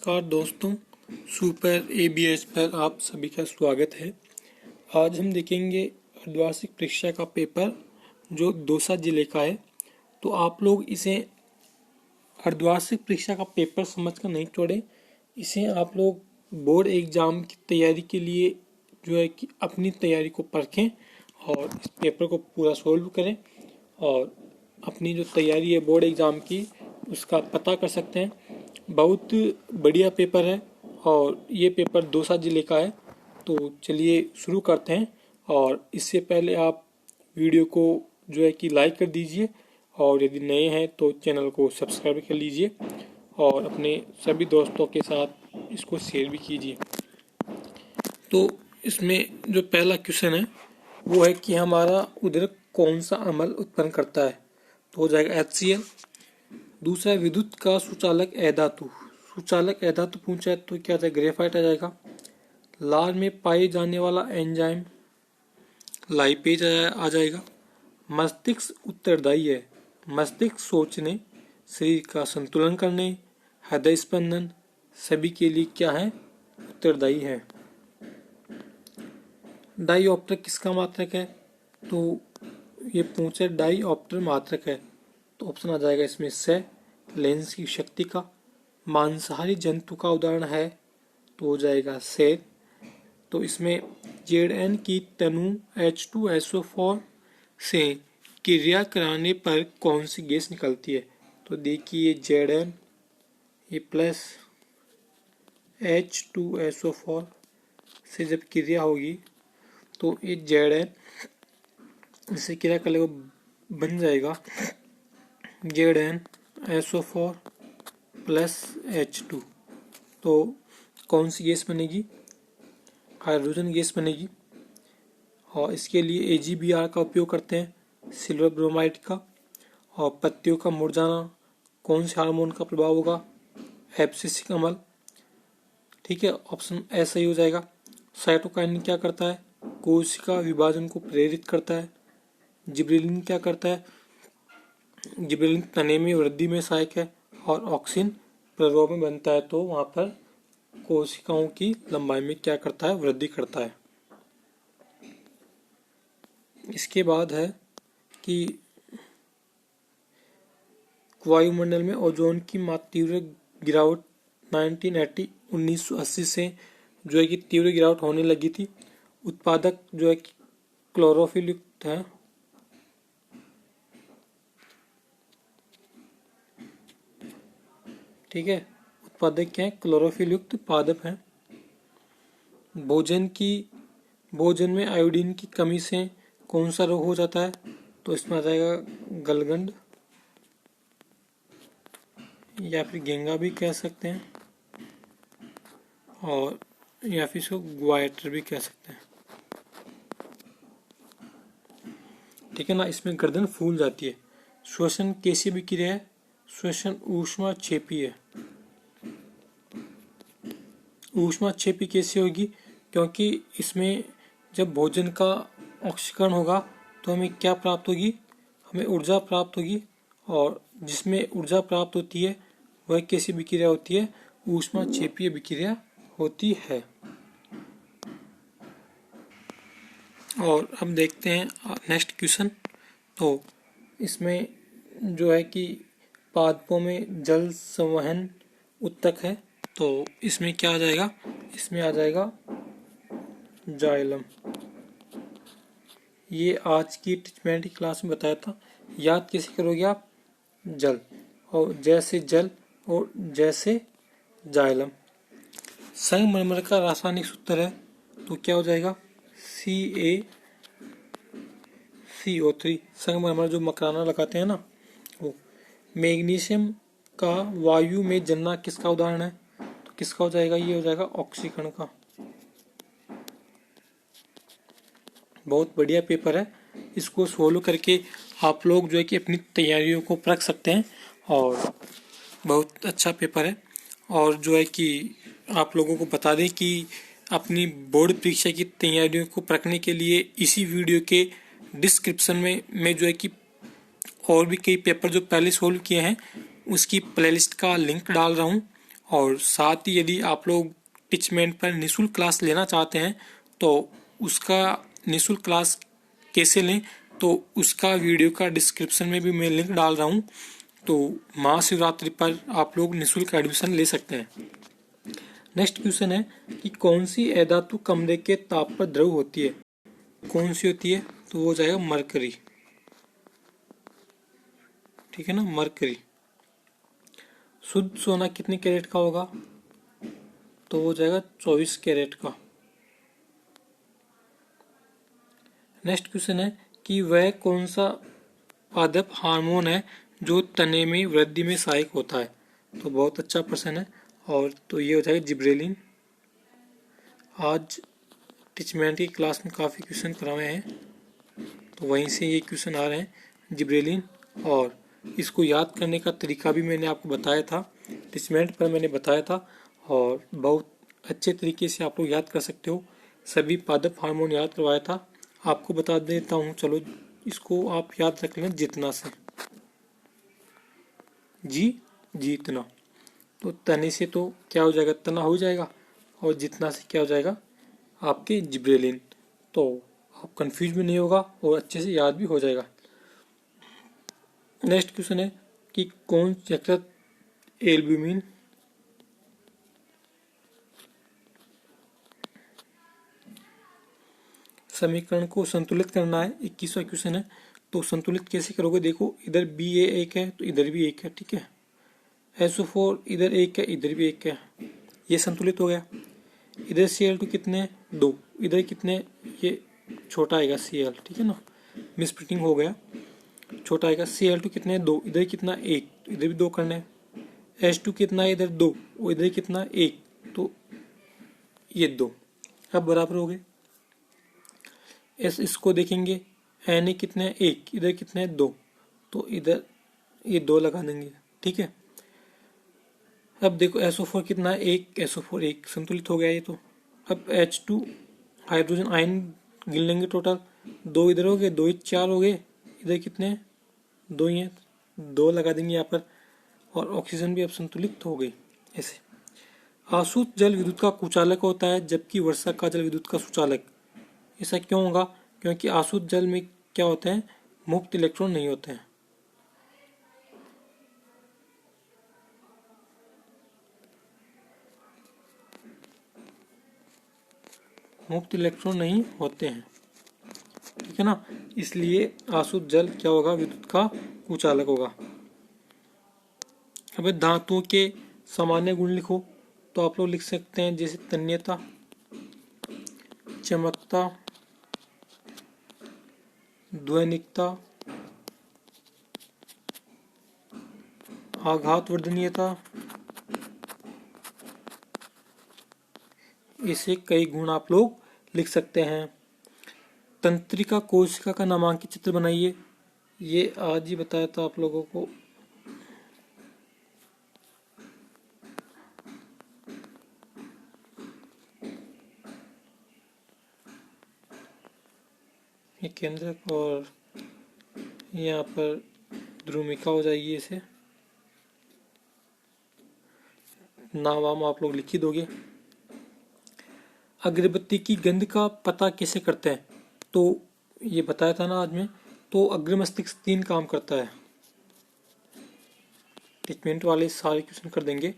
नमस्कार दोस्तों, super ABS पर आप सभी का स्वागत है। आज हम देखेंगे अर्धवार्षिक परीक्षा का पेपर जो दौसा जिले का है। तो आप लोग इसे अर्धवार्षिक परीक्षा का पेपर समझकर नहीं छोड़ें। इसे आप लोग बोर्ड एग्जाम की तैयारी के लिए जो है कि अपनी तैयारी को परखें और इस पेपर को पूरा सोल्व करें और अपनी जो तैयारी है बोर्ड एग्जाम की उसका पता कर सकते हैं। बहुत बढ़िया पेपर है और ये पेपर दौसा जिले का है। तो चलिए शुरू करते हैं। और इससे पहले आप वीडियो को जो है कि लाइक कर दीजिए और यदि नए हैं तो चैनल को सब्सक्राइब कर लीजिए और अपने सभी दोस्तों के साथ इसको शेयर भी कीजिए। तो इसमें जो पहला क्वेश्चन है वो है कि हमारा उद्दीपक कौन सा अम्ल उत्पन्न करता है। तो हो जाएगा HCl। दूसरा विद्युत का सुचालक अधातु। सुचालक अधातु पूछा है तो क्या आ जाएगा, ग्रेफाइट आ जाएगा। लार में पाए जाने वाला एंजाइम लाइपेज आ जाएगा। मस्तिष्क उत्तरदायी है। मस्तिष्क सोचने, शरीर का संतुलन करने, हृदय स्पंदन सभी के लिए क्या है, उत्तरदायी है। डाईऑप्टर किसका मात्रक है। तो ये पूछे डाईऑप्टर मात्रक है तो ऑप्शन आ जाएगा इसमें से लेंस की शक्ति का। मांसाहारी जंतु का उदाहरण है तो हो जाएगा शेर। तो इसमें Zn की तनु H2SO4 से क्रिया कराने पर कौन सी गैस निकलती है। तो देखिए Zn ये प्लस H2SO4 से जब क्रिया होगी तो ये Zn इससे क्रिया कर लेगा बन जाएगा ZnSO4 प्लस H2। तो कौन सी गैस बनेगी, हाइड्रोजन गैस बनेगी। और इसके लिए AgBr का उपयोग करते हैं, सिल्वर ब्रोमाइड का। और पत्तियों का मुरझाना कौन से हार्मोन का प्रभाव होगा, एब्सिसिक अम्ल। ठीक है, ऑप्शन ए सही हो जाएगा। साइटोकाइनिन क्या करता है, कोशिका विभाजन को प्रेरित करता है। जिबरेलिन क्या करता है, जिबरेलिन तने में वृद्धि में सहायक है। और ऑक्सिन प्ररोह में बनता है तो वहां पर कोशिकाओं की लंबाई में क्या करता है, वृद्धि करता है। इसके बाद है कि वायुमंडल में ओजोन की तीव्र गिरावट 1980 से जो है कि तीव्र गिरावट होने लगी थी। उत्पादक जो है कि क्लोरोफिल युक्त है। ठीक है, उत्पादक क्या है, क्लोरोफिल युक्त पादप है। भोजन में आयोडीन की कमी से कौन सा रोग हो जाता है। तो इसमें आ जाएगा गलगंड या फिर गेंगा भी कह सकते हैं और या फिर इसको ग्वाइटर भी कह सकते हैं। ठीक है ना, इसमें गर्दन फूल जाती है। श्वसन कैसी विक्रिया है, श्वसन ऊष्माक्षेपी है। ऊष्माक्षेपी कैसे होगी, क्योंकि इसमें जब भोजन का ऑक्सीकरण होगा तो हमें क्या प्राप्त होगी, हमें ऊर्जा प्राप्त होगी। और जिसमें ऊर्जा प्राप्त होती है वह कैसी विक्रिया होती है, ऊष्माक्षेपीय विक्रिया होती है। और अब देखते हैं नेक्स्ट क्वेश्चन। तो इसमें जो है कि पादपों में जल संवहन उत्तक है तो इसमें क्या आ जाएगा, इसमें आ जाएगा जाइलम। ये आज की टीचमेंट की क्लास में बताया था। याद कैसे करोगे आप, जल और जैसे जल और जैसे जाइलम। संगमरमर का रासायनिक सूत्र है तो क्या हो जाएगा, CaCO3। संगमरमर जो मकराना लगाते हैं ना वो। मैग्नीशियम का वायु में जलना किसका उदाहरण है, तो किसका हो जाएगा, ये हो जाएगा ऑक्सीकरण का। बहुत बढ़िया पेपर है, इसको सोल्व करके आप लोग जो है कि अपनी तैयारियों को परख सकते हैं और बहुत अच्छा पेपर है। और जो है कि आप लोगों को बता दें कि अपनी बोर्ड परीक्षा की तैयारियों को परखने के लिए इसी वीडियो के डिस्क्रिप्शन में मैं जो है कि और भी कई पेपर जो पहले सोल्व किए हैं उसकी प्लेलिस्ट का लिंक डाल रहा हूँ और साथ ही यदि आप लोग टिचमेंट पर निःशुल्क क्लास लेना चाहते हैं तो उसका निःशुल्क क्लास कैसे लें तो उसका वीडियो का डिस्क्रिप्शन में भी मैं लिंक डाल रहा हूँ। तो महाशिवरात्रि पर आप लोग निःशुल्क एडमिशन ले सकते हैं। नेक्स्ट क्वेश्चन है कि कौन सी अधातु कमरे के ताप पर द्रव होती है? कौन सी होती है? तो वो हो जाएगा मरकरी। ठीक है ना, मरकरी। शुद्ध सोना कितने कैरेट का होगा? तो वो हो जाएगा 24 कैरेट का। नेक्स्ट क्वेश्चन है कि वह कौन सा पादप हार्मोन है जो तने में वृद्धि में सहायक होता है? तो बहुत अच्छा प्रश्न है। और तो ये हो जाएगा जिब्रेलिन। आज टिचमेंट की क्लास में काफ़ी क्वेश्चन करवाए हैं तो वहीं से ये क्वेश्चन आ रहे हैं, जिब्रेलिन। और इसको याद करने का तरीका भी मैंने आपको बताया था, टिचमेंट पर मैंने बताया था और बहुत अच्छे तरीके से आप लोग याद कर सकते हो। सभी पादप हार्मोन याद करवाया था, आपको बता देता हूँ। चलो इसको आप याद रख लें, जितना से जीतना। तो तने से तो क्या हो जाएगा, तना हो जाएगा, और जितना से क्या हो जाएगा आपके जिब्रेलिन। तो आप कंफ्यूज भी नहीं होगा और अच्छे से याद भी हो जाएगा। नेक्स्ट क्वेश्चन है कि कौन यकृत एल्ब्यूमिन समीकरण को संतुलित करना है। 21वां क्वेश्चन है। तो संतुलित कैसे करोगे? देखो, इधर बी ए एक है तो इधर भी एक है। ठीक है, SO4 इधर एक है, इधर भी एक है, ये संतुलित हो गया। इधर Cl2 कितने? 2। इधर कितने? ये छोटा आएगा Cl। ठीक है ना, मिसप्रिंटिंग हो गया, छोटा आएगा। Cl2 कितने? 2। इधर कितना? 1। इधर भी 2 करना है। H2 कितना है? इधर 2 और इधर कितना? 1। तो ये 2 अब बराबर हो गए। इसको देखेंगे, Na कितने? 1। इधर कितने? 2। तो इधर ये 2 लगा देंगे। ठीक है, अब देखो SO4 कितना है? 1। SO4 1, संतुलित हो गया ये तो। अब H2 हाइड्रोजन आयन गिन लेंगे, टोटल 2 इधर हो गए, 2 4 हो गए, इधर कितने? 2 ही हैं, 2 लगा देंगे यहाँ पर। और ऑक्सीजन भी अब संतुलित हो गई। ऐसे आसुत जल विद्युत का कुचालक होता है जबकि वर्षा का जल विद्युत का सुचालक। ऐसा क्यों होगा? क्योंकि आसुत जल में क्या होते हैं, मुक्त इलेक्ट्रॉन नहीं होते हैं। मुक्त इलेक्ट्रॉन नहीं होते हैं, ठीक है ना, इसलिए आसुत जल क्या होगा, विद्युत का कुचालक होगा। अब धातुओं के सामान्य गुण लिखो। तो आप लोग लिख सकते हैं जैसे तन्यता, चमकता, ध्वनिकता, आघात वर्धनीयता। इसे कई गुण आप लोग लिख सकते हैं। तंत्रिका कोशिका का नामांकित चित्र बनाइए। ये आज ही बताया था आप लोगों को। ये केंद्रक और यहाँ पर ध्रुमिका हो जाएगी। इसे नाम आप लोग लिख ही दोगे। अगरबत्ती की गंध का पता कैसे करते हैं? तो ये बताया था ना आज में। तो अग्र मस्तिष्क 3 काम करता है। ट्रीटमेंट वाले सारे क्वेश्चन कर देंगे।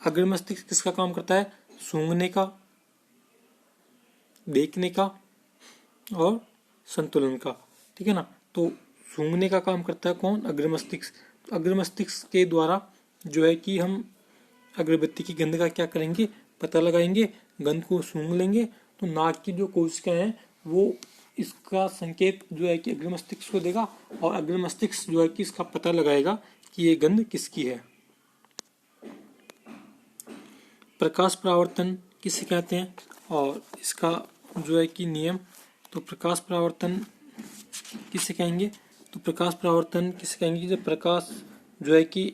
अग्र मस्तिष्क किसका काम करता है? सूंघने का, देखने का और संतुलन का। ठीक है ना, तो सूंघने का काम करता है कौन? अग्र मस्तिष्क। अग्र मस्तिष्क के द्वारा जो है कि हम अगरबत्ती की गंध का क्या करेंगे, पता लगाएंगे। गंध को सूंघ लेंगे तो नाक की जो कोशिकाएं हैं वो इसका संकेत जो है कि अग्र मस्तिष्क को देगा और अग्र मस्तिष्क जो है कि इसका पता लगाएगा कि ये गंध किसकी है। प्रकाश परावर्तन किसे कहते हैं और इसका जो है कि नियम। तो प्रकाश परावर्तन किसे कहेंगे? तो प्रकाश परावर्तन किसे कहेंगे? जब प्रकाश जो है कि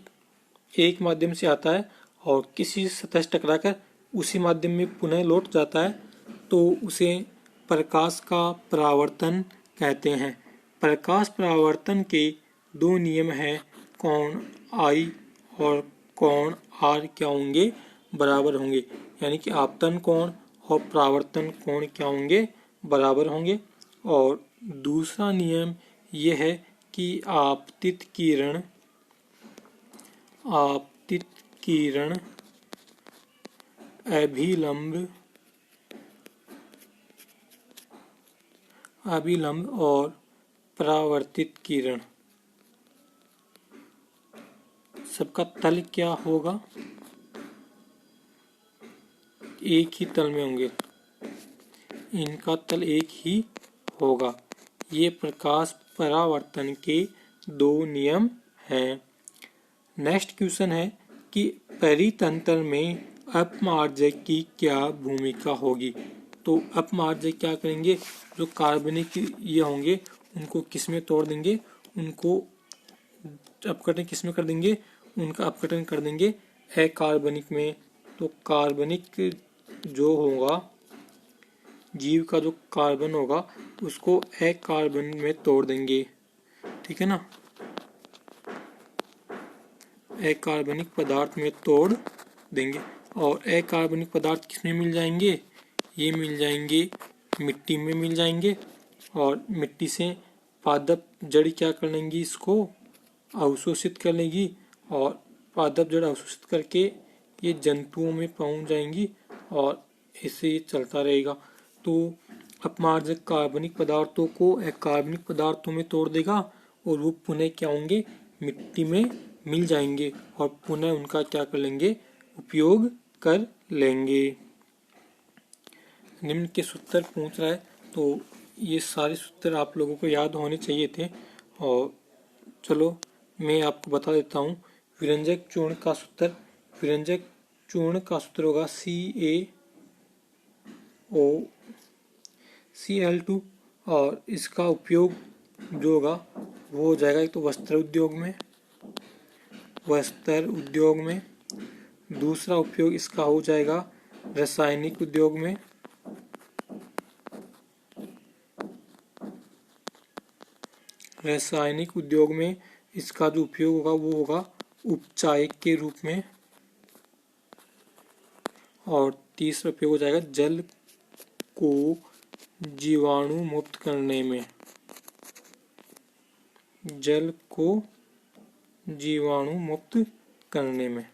एक माध्यम से आता है और किसी सतह से टकराकर उसी माध्यम में पुनः लौट जाता है तो उसे प्रकाश का परावर्तन कहते हैं। प्रकाश परावर्तन के 2 नियम हैं, कोण I और कोण R क्या होंगे? बराबर होंगे, यानी कि आपतन कोण और परावर्तन कोण क्या होंगे, बराबर होंगे। और दूसरा नियम यह है कि आपतित किरण अभिलंब और परावर्तित किरण सबका तल क्या होगा, एक ही तल में होंगे, इनका तल एक ही होगा। ये प्रकाश परावर्तन के दो नियम हैं। नेक्स्ट क्वेश्चन है कि परितंत्र में अपमार्जक की क्या भूमिका होगी। तो अपमार्जक क्या करेंगे, जो कार्बनिक ये होंगे उनको किस में तोड़ देंगे, उनको अपघटन किस में कर देंगे, उनका अपघटन कर देंगे अकार्बनिक में। तो कार्बनिक जो होगा, जीव का जो कार्बन होगा उसको अकार्बन में तोड़ देंगे, ठीक है ना, अकार्बनिक पदार्थ में तोड़ देंगे। और अकार्बनिक पदार्थ किसमें मिल जाएंगे, ये मिल जाएंगे मिट्टी में मिल जाएंगे। और मिट्टी से पादप जड़ क्या कर लेंगी, इसको अवशोषित कर लेंगी, और पादप जड़ अवशोषित करके ये जंतुओं में पहुंच जाएंगी और इससे ये चलता रहेगा। तो अपमार्जक कार्बनिक पदार्थों को अकार्बनिक पदार्थों में तोड़ देगा और वो पुनः क्या होंगे, मिट्टी में मिल जाएंगे और पुनः उनका क्या कर लेंगे, उपयोग कर लेंगे। निम्न के सूत्र पूछ रहा है, तो ये सारे सूत्र आप लोगों को याद होने चाहिए थे। और चलो मैं आपको बता देता हूँ। विरंजक चूर्ण का सूत्र, विरंजक चूर्ण का सूत्र होगा CaOCl2। और इसका उपयोग जो होगा वो हो जाएगा एक तो वस्त्र उद्योग में, दूसरा उपयोग इसका हो जाएगा रासायनिक उद्योग में, रासायनिक उद्योग में इसका जो उपयोग होगा वो होगा उपचायक के रूप में, और तीसरा उपयोग हो जाएगा जल को जीवाणु मुक्त करने में, जल को जीवाणु मुक्त करने में,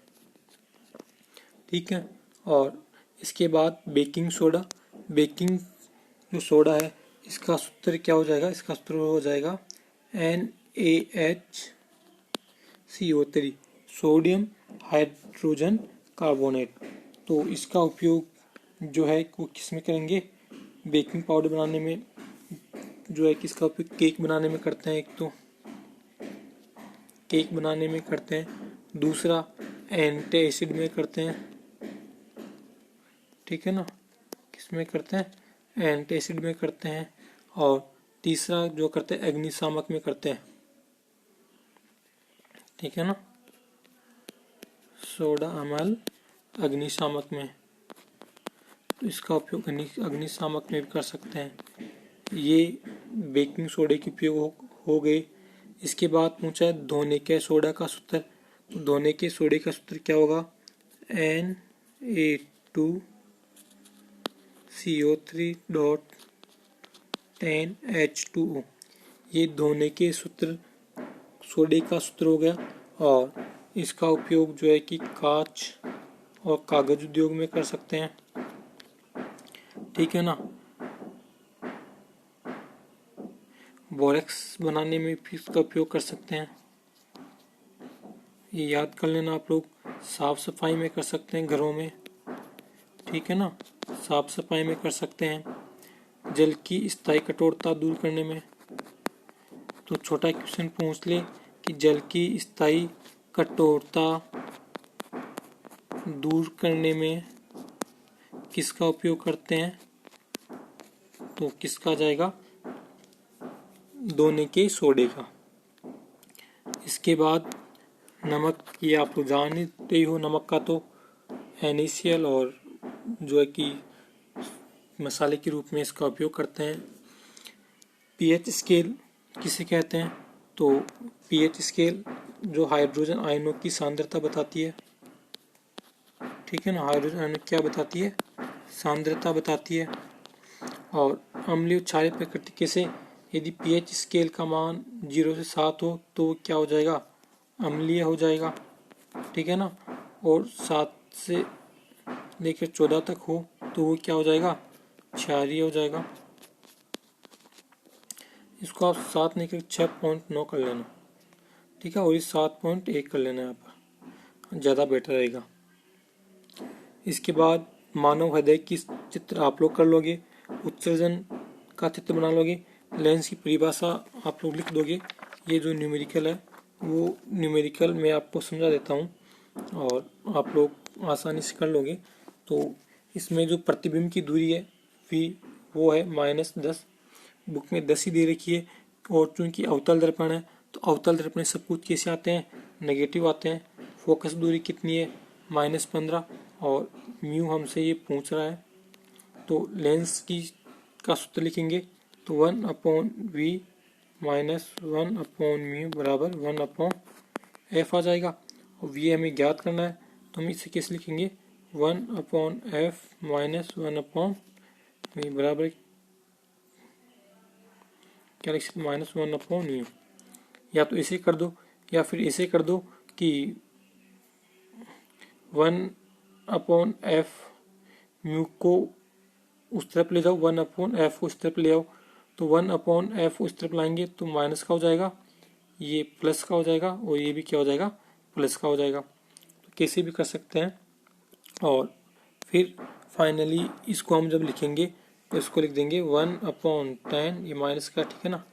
ठीक है। और इसके बाद बेकिंग सोडा, बेकिंग जो सोडा है इसका सूत्र क्या हो जाएगा, इसका सूत्र हो जाएगा NaHCO3, सोडियम हाइड्रोजन कार्बोनेट। तो इसका उपयोग जो है वो किस में करेंगे, बेकिंग पाउडर बनाने में, जो है किसका उपयोग केक बनाने में करते हैं, एक तो केक बनाने में करते हैं, दूसरा एंटासिड में करते हैं, ठीक है ना, किस में करते हैं, एंटासिड में करते हैं, और तीसरा जो करते हैं अग्निशामक में करते हैं, ठीक है ना, सोडा अम्ल अग्निशामक में, तो इसका उपयोग अग्निशामक में भी कर सकते हैं। ये बेकिंग सोडे के उपयोग हो गए। इसके बाद पूछा है धोने के सोडा का सूत्र। तो धोने के सोडे का सूत्र क्या होगा, Na2CO3.10H2O। ये धोने के सूत्र सोडे का सूत्र हो गया। और इसका उपयोग जो है कि कांच और कागज उद्योग में कर सकते हैं, ठीक है ना। बोरेक्स बनाने में भी इसका उपयोग कर सकते हैं। ये याद कर लेना आप लोग। साफ सफाई में कर सकते हैं घरों में, ठीक है ना, साफ सफाई में कर सकते हैं। जल की स्थायी कठोरता दूर करने में, तो छोटा क्वेश्चन पूछ ले कि जल की स्थायी कठोरता दूर करने में किसका उपयोग करते हैं, तो किसका जाएगा, धोने के सोडे का। इसके बाद नमक, ये आप लोग जानते ही हो, नमक का तो NaCl और जो है कि मसाले के रूप में इसका उपयोग करते हैं। pH स्केल किसे कहते हैं, तो pH स्केल जो हाइड्रोजन आयनों की सांद्रता बताती है, ठीक है ना। हाइड्रोजन अणु क्या बताती है, सांद्रता बताती है। और अम्लीय क्षारीय प्रकृति कैसे, यदि पीएच स्केल का मान 0 से 7 हो तो वो क्या हो जाएगा, अम्लीय हो जाएगा, ठीक है ना। और 7 से लेकर 14 तक हो तो वो क्या हो जाएगा, क्षारीय हो जाएगा। इसको आप 7 नहीं कर 6.9 कर लेना, ठीक है। और ये 7.1 कर लेना, यहाँ पर ज़्यादा बेटर रहेगा। इसके बाद मानव हृदय की चित्र आप लोग कर लोगे, उत्सर्जन का चित्र बना लोगे, लेंस की परिभाषा आप लोग लिख दोगे। ये जो न्यूमेरिकल है वो न्यूमेरिकल मैं आपको समझा देता हूँ और आप लोग आसानी से कर लोगे। तो इसमें जो प्रतिबिंब की दूरी है v वो है -10, बुक में 10 ही दे रखी है। और चूंकि अवतल दर्पण है तो अवतल दर्पण सब कुछ कैसे आते हैं, नेगेटिव आते हैं। फोकस दूरी कितनी है, -15, और म्यू हमसे ये पूछ रहा है तो लेंस की का सूत्र लिखेंगे तो 1/v -1/म्यू बराबर 1/f आ जाएगा। और v हमें ज्ञात करना है तो हम इसे कैसे लिखेंगे, 1/f -1/v बराबर क्या लिख सकते, -1/म्यू। या तो इसे कर दो या फिर इसे कर दो कि 1/f म्यू को उस तरफ ले जाओ, 1/f को उस तरफ ले आओ। तो 1/f उस तरफ लाएंगे तो माइनस का हो जाएगा, ये प्लस का हो जाएगा और ये भी क्या हो जाएगा, प्लस का हो जाएगा। तो कैसे भी कर सकते हैं। और फिर फाइनली इसको हम जब लिखेंगे तो इसको लिख देंगे 1/10, ये माइनस का, ठीक है ना,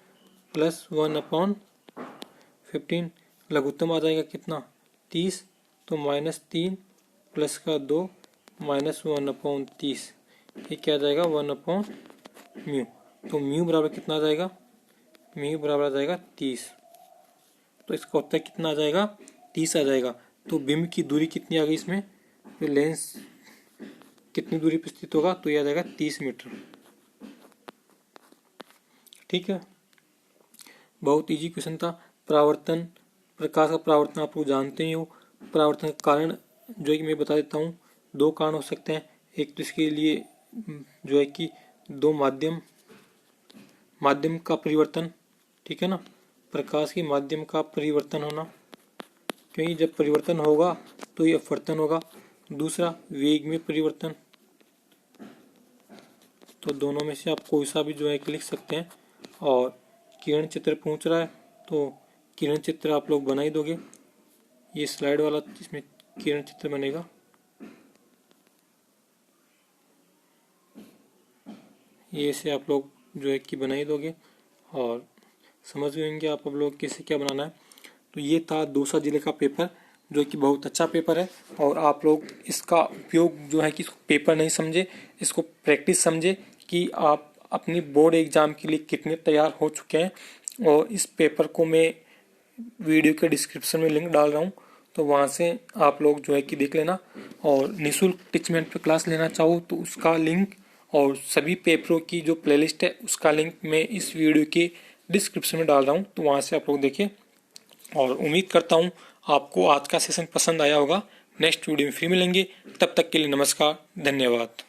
प्लस 1/15। लघुत्तम आ जाएगा कितना, 30, तो -3 प्लस का 2 -1/30, ये क्या आ जाएगा 1/म्यू। तो म्यू बराबर कितना आ जाएगा, म्यू बराबर आ जाएगा 30। तो इसका उत्तर कितना आ जाएगा, 30 आ जाएगा। तो बिंब की दूरी कितनी आ गई इसमें, तो लेंस कितनी दूरी पर स्थित होगा, तो यह आ जाएगा 30 मीटर, ठीक है। बहुत इजी क्वेश्चन था। परावर्तन, प्रकाश का परावर्तन आप लोग जानते ही हो। परावर्तन का कारण जो है कि मैं बता देता हूँ, 2 कारण हो सकते हैं। एक तो इसके लिए जो है कि 2 माध्यम का परिवर्तन, ठीक है ना, प्रकाश के माध्यम का परिवर्तन होना, क्योंकि जब परिवर्तन होगा तो ये अपवर्तन होगा। दूसरा वेग में परिवर्तन, तो दोनों में से आप कोई सा भी जो है कि लिख सकते हैं। और किरण चित्र पूछ रहा है तो किरण चित्र आप लोग बना ही दोगे, ये स्लाइड वाला इसमें किरण चित्र बनेगा। ये से आप लोग जो है कि बना ही दोगे और समझ गए होंगे आप लोग कैसे क्या बनाना है। तो ये था दौसा जिले का पेपर, जो कि बहुत अच्छा पेपर है। और आप लोग इसका उपयोग जो है कि इसको पेपर नहीं समझे, इसको प्रैक्टिस समझे कि आप अपनी बोर्ड एग्जाम के लिए कितने तैयार हो चुके हैं। और इस पेपर को मैं वीडियो के डिस्क्रिप्शन में लिंक डाल रहा हूँ, तो वहाँ से आप लोग जो है कि देख लेना। और निःशुल्क टीचमेंट पे क्लास लेना चाहो तो उसका लिंक और सभी पेपरों की जो प्लेलिस्ट है उसका लिंक मैं इस वीडियो के डिस्क्रिप्शन में डाल रहा हूँ, तो वहाँ से आप लोग देखिए। और उम्मीद करता हूँ आपको आज का सेशन पसंद आया होगा। नेक्स्ट वीडियो में फिर मिलेंगे, तब तक के लिए नमस्कार, धन्यवाद।